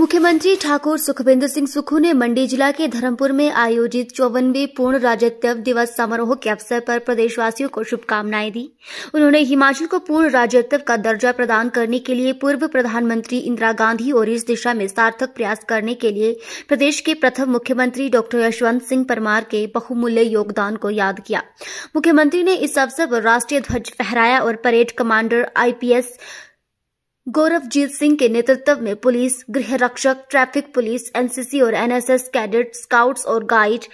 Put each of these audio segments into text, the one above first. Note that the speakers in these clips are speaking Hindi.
मुख्यमंत्री ठाकुर सुखविंदर सिंह सुक्खू ने मंडी जिला के धर्मपुर में आयोजित 54वें पूर्ण राज्यत्व दिवस समारोह के अवसर पर प्रदेशवासियों को शुभकामनाएं दी। उन्होंने हिमाचल को पूर्ण राज्यत्व का दर्जा प्रदान करने के लिए पूर्व प्रधानमंत्री इंदिरा गांधी और इस दिशा में सार्थक प्रयास करने के लिए प्रदेश के प्रथम मुख्यमंत्री डॉक्टर यशवंत सिंह परमार के बहुमूल्य योगदान को याद किया। मुख्यमंत्री ने इस अवसर पर राष्ट्रीय ध्वज फहराया और परेड कमांडर IPS गौरवजीत सिंह के नेतृत्व में पुलिस, गृह रक्षक, ट्रैफिक पुलिस, NCC और NSS कैडेट, स्काउट्स और गाइड,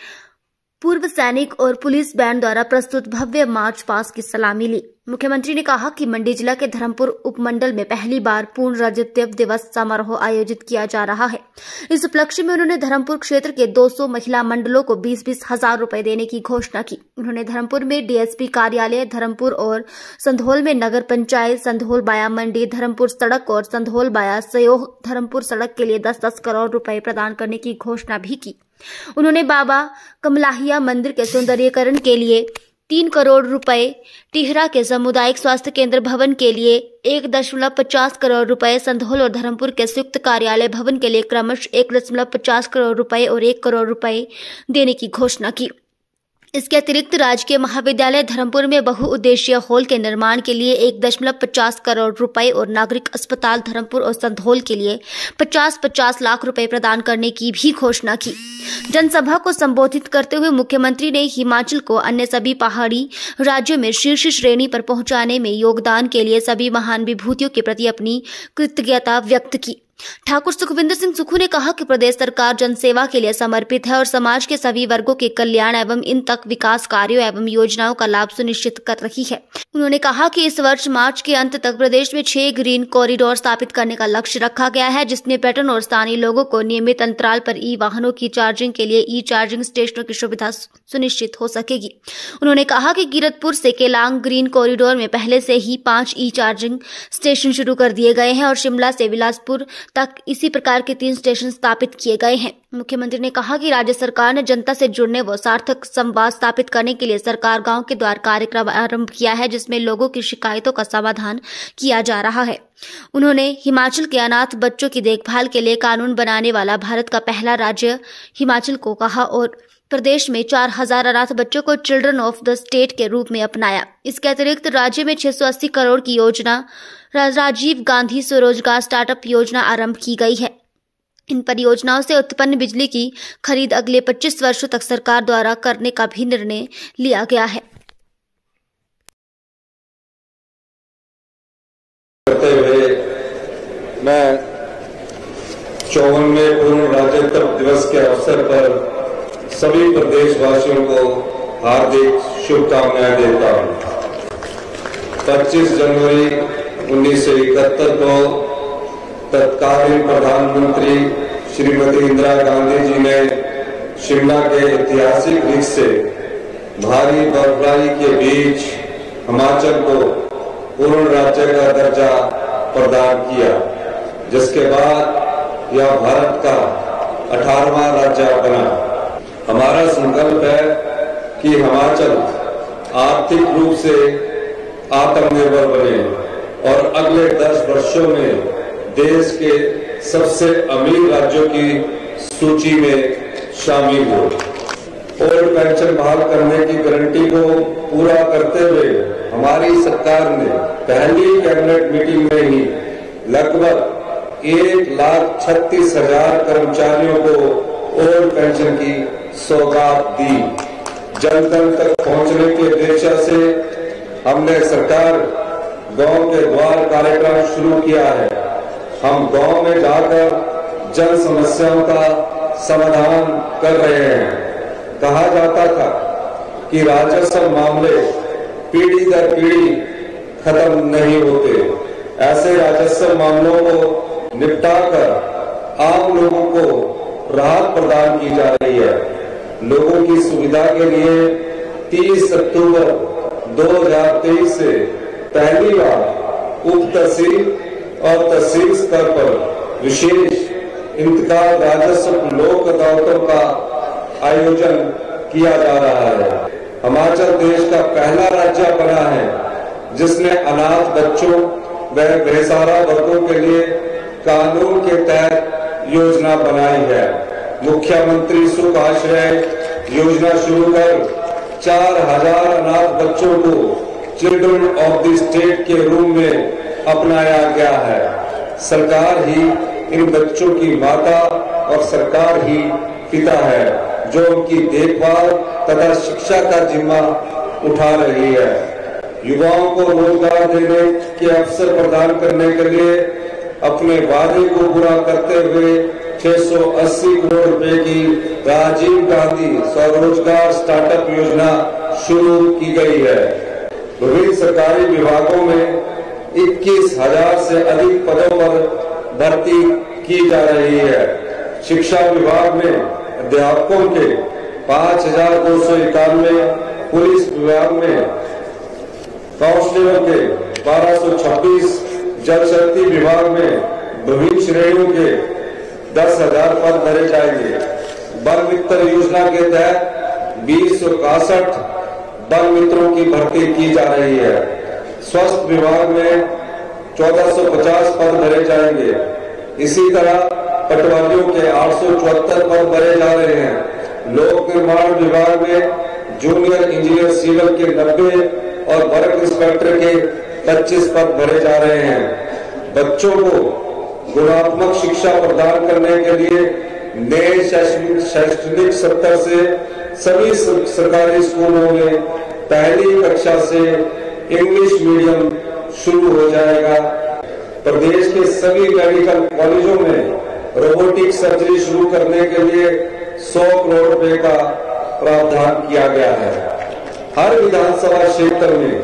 पूर्व सैनिक और पुलिस बैंड द्वारा प्रस्तुत भव्य मार्च पास्ट की सलामी ली। मुख्यमंत्री ने कहा कि मंडी जिला के धर्मपुर उपमंडल में पहली बार पूर्ण राज्यत्व दिवस समारोह आयोजित किया जा रहा है। इस उपलक्ष्य में उन्होंने धर्मपुर क्षेत्र के 200 महिला मंडलों को 20-20 हजार रुपए देने की घोषणा की। उन्होंने धर्मपुर में DSP कार्यालय धर्मपुर और संधोल में नगर पंचायत संधोल बाया मंडी धर्मपुर सड़क और संधोल बाया सयोह धर्मपुर सड़क के लिए 10-10 करोड़ रुपए प्रदान करने की घोषणा भी की। उन्होंने बाबा कमलाहिया मंदिर के सौंदर्यीकरण के लिए 3 करोड़ रुपए, टिहरा के सामुदायिक स्वास्थ्य केंद्र भवन के लिए 1.50 करोड़ रुपए, संधोल और धर्मपुर के संयुक्त कार्यालय भवन के लिए क्रमशः 1.50 करोड़ रुपए और 1 करोड़ रुपए देने की घोषणा की। इसके अतिरिक्त राजकीय महाविद्यालय धर्मपुर में बहुउद्देशीय हॉल के निर्माण के लिए 1.50 करोड़ रुपए और नागरिक अस्पताल धर्मपुर और संधोल के लिए 50-50 लाख रुपए प्रदान करने की भी घोषणा की। जनसभा को संबोधित करते हुए मुख्यमंत्री ने हिमाचल को अन्य सभी पहाड़ी राज्यों में शीर्ष श्रेणी पर पहुंचाने में योगदान के लिए सभी महान विभूतियों के प्रति अपनी कृतज्ञता व्यक्त की। ठाकुर सुखविंदर सिंह सुक्खू ने कहा कि प्रदेश सरकार जनसेवा के लिए समर्पित है और समाज के सभी वर्गों के कल्याण एवं इन तक विकास कार्यों एवं योजनाओं का लाभ सुनिश्चित कर रही है। उन्होंने कहा कि इस वर्ष मार्च के अंत तक प्रदेश में 6 ग्रीन कॉरिडोर स्थापित करने का लक्ष्य रखा गया है, जिसमें पर्यटन और स्थानीय लोगों को नियमित अंतराल पर वाहनों की चार्जिंग के लिए चार्जिंग स्टेशनों की सुविधा सुनिश्चित हो सकेगी। उन्होंने कहा कि कीरतपुर से केलांग ग्रीन कॉरिडोर में पहले से ही 5 चार्जिंग स्टेशन शुरू कर दिए गए हैं और शिमला से बिलासपुर तक इसी प्रकार के 3 स्टेशन स्थापित किए गए हैं। मुख्यमंत्री ने कहा कि राज्य सरकार ने जनता से जुड़ने व सार्थक संवाद स्थापित करने के लिए सरकार गांव के द्वार कार्यक्रम आरंभ किया है, जिसमें लोगों की शिकायतों का समाधान किया जा रहा है। उन्होंने हिमाचल के अनाथ बच्चों की देखभाल के लिए कानून बनाने वाला भारत का पहला राज्य हिमाचल को कहा और प्रदेश में 4000 अनाथ बच्चों को चिल्ड्रन ऑफ द स्टेट के रूप में अपनाया। इसके अतिरिक्त राज्य में 680 करोड़ की योजना राजीव गांधी स्वरोजगार स्टार्टअप योजना आरंभ की गई है। इन परियोजनाओं से उत्पन्न बिजली की खरीद अगले 25 वर्षों तक सरकार द्वारा करने का भी निर्णय लिया गया है। करते हुए मैं 54वें पूर्ण राज्यत्व दिवस के अवसर पर सभी प्रदेशवासियों को हार्दिक शुभकामनाएं देता हूं। 25 जनवरी 1971 को तत्कालीन प्रधानमंत्री श्रीमती इंदिरा गांधी जी ने शिमला के ऐतिहासिक रिज से भारी बर्फबारी के बीच हिमाचल को पूर्ण राज्य का दर्जा प्रदान किया, जिसके बाद यह भारत का 18वां राज्य बना। हमारा संकल्प है कि हिमाचल आर्थिक रूप से आत्मनिर्भर बने और अगले 10 वर्षों में देश के सबसे अमीर राज्यों की सूची में शामिल हो। ओल्ड पेंशन बहाल करने की गारंटी को पूरा करते हुए हमारी सरकार ने पहली कैबिनेट मीटिंग में ही लगभग 1,36,000 कर्मचारियों को ओल्ड पेंशन की सौगात दी। जन जन तक पहुंचने के उद्देश्य से हमने सरकार गांव के द्वार कार्यक्रम शुरू किया है। हम गांव में जाकर जन समस्याओं का समाधान कर रहे हैं। कहा जाता था कि राजस्व मामले पीढ़ी दर पीढ़ी खत्म नहीं होते। ऐसे राजस्व मामलों को निपटाकर आम लोगों को राहत प्रदान की जा रही है। लोगों की सुविधा के लिए 30 अक्टूबर 2023 से पहली बार उप तहसील और तहसील स्तर पर विशेष इंतकाल राजस्व लोक अदालतों का आयोजन किया जा रहा है। हिमाचल देश का पहला राज्य बना है जिसने अनाथ बच्चों व बेसहारा वर्गों के लिए कानून के तहत योजना बनाई है। मुख्यमंत्री सुख आश्रय योजना शुरू कर 4000 अनाथ बच्चों को चिल्ड्रन ऑफ द स्टेट के रूप में अपनाया गया है। सरकार ही इन बच्चों की माता और सरकार ही पिता है जो उनकी देखभाल तथा शिक्षा का जिम्मा उठा रही है। युवाओं को रोजगार देने के अवसर प्रदान करने के लिए अपने वादे को पूरा करते हुए 680 करोड़ रुपए की राजीव गांधी स्वरोजगार स्टार्टअप योजना शुरू की गई है। विभिन्न सरकारी विभागों में 21,000 से अधिक पदों पर भर्ती की जा रही है। शिक्षा विभाग में अध्यापकों के 5,291, पुलिस विभाग में काउंसलरों के 1226, जल शक्ति विभाग में विभिन्न श्रेणियों के 10,000 पद भरे जाएंगे। वन मित्र योजना के तहत 2061 वन मित्रों की भर्ती की जा रही है। स्वास्थ्य विभाग में 1450 पद भरे जाएंगे। इसी तरह पटवारियों के 874 पद भरे जा रहे हैं। लोक निर्माण विभाग में जूनियर इंजीनियर सिविल के 90 और वर्क इंस्पेक्टर के 25 पद भरे जा रहे हैं। बच्चों को गुणात्मक शिक्षा प्रदान करने के लिए नए शैक्षणिक सत्र से सभी सरकारी स्कूलों में पहली कक्षा से इंग्लिश मीडियम शुरू हो जाएगा। प्रदेश के सभी मेडिकल कॉलेजों में रोबोटिक सर्जरी शुरू करने के लिए 100 करोड़ रुपए का प्रावधान किया गया है। हर विधानसभा क्षेत्र में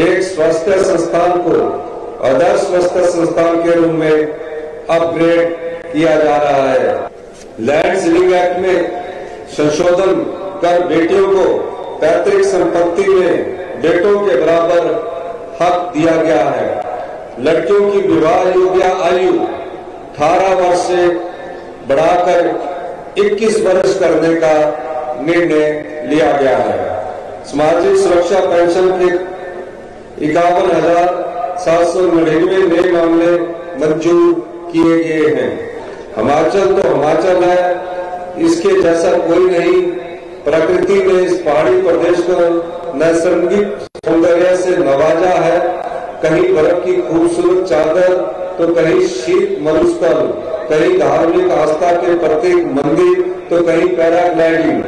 एक स्वास्थ्य संस्थान को आदर्श स्वास्थ्य संस्थान के रूप में अपग्रेड किया जा रहा है। लैंड सीलिंग एक्ट में संशोधन कर बेटियों को पैतृक संपत्ति में बेटों के बराबर हक दिया गया है। लड़कियों की विवाह योग्य आयु 18 वर्ष से बढ़ाकर 21 वर्ष करने का निर्णय लिया गया है। सामाजिक सुरक्षा पेंशन के 51,799 नए मामले मंजूर किए गए हैं। हिमाचल तो हिमाचल है, इसके जैसा कोई नहीं। प्रकृति ने इस पहाड़ी प्रदेश को नैसर्गिक सौंदर्य से नवाजा है। कहीं बर्फ की खूबसूरत चादर तो कहीं शीत मरुस्थल, कहीं धार्मिक आस्था के प्रतीक मंदिर तो कहीं पैराग्लाइडिंग।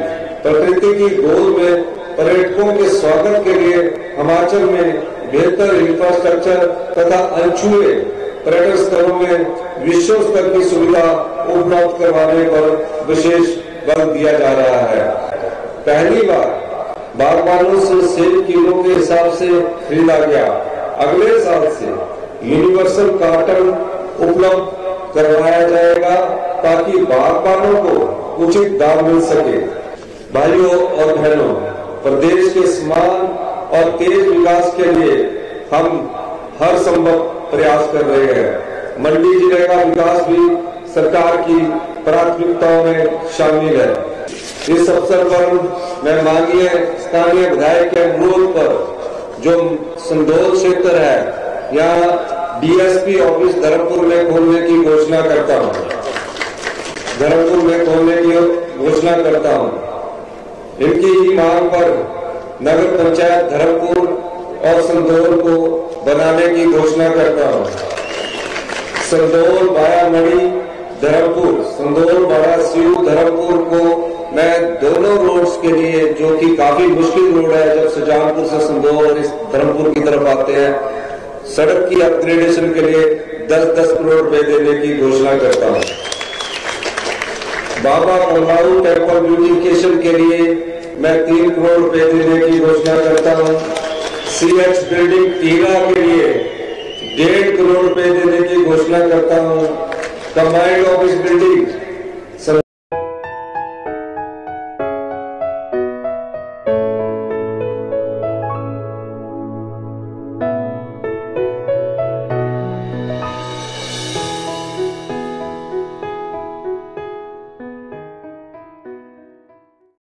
प्रकृति की गोद में पर्यटकों के स्वागत के लिए हिमाचल में बेहतर इंफ्रास्ट्रक्चर तथा अनछुए पर्यटन स्थलों में विश्व स्तर की सुविधा उपलब्ध करवाने पर विशेष बल दिया जा रहा है। पहली बार बागवानों से सेब किलो के हिसाब से खरीदा गया। अगले साल से यूनिवर्सल कार्टन उपलब्ध करवाया जाएगा ताकि बागवानों को उचित दाम मिल सके। भाइयों और बहनों, प्रदेश के समान और तेज विकास के लिए हम हर संभव प्रयास कर रहे हैं। मंडी जिले का विकास भी सरकार की प्राथमिकताओं में शामिल है। इस अवसर पर मैं माननीय स्थानीय विधायक के अनुरोध पर जो संदोल क्षेत्र है, यहाँ डीएसपी ऑफिस धर्मपुर में खोलने की घोषणा करता हूँ। धर्मपुर में खोलने की घोषणा करता हूँ। इनकी ही मांग पर नगर पंचायत धर्मपुर और संदोल को बनाने की घोषणा करता हूँ। संदोल वाया मणि धर्मपुर, संदोल वाया सीयू धर्मपुर को मैं दोनों रोड्स के लिए, जो कि काफी मुश्किल रोड है जब सुजानपुर से संदोल और इस धर्मपुर की तरफ आते हैं, सड़क की अपग्रेडेशन के लिए 10-10 करोड़ रुपए देने की घोषणा करता हूँ। बाबा कोलाऊ टेम्पल ब्यूटिफिकेशन के लिए मैं 3 करोड़ रुपए देने की घोषणा करता हूँ। सीएच बिल्डिंग टीला के लिए 1.5 करोड़ रुपए देने की घोषणा करता हूँ। Combined office building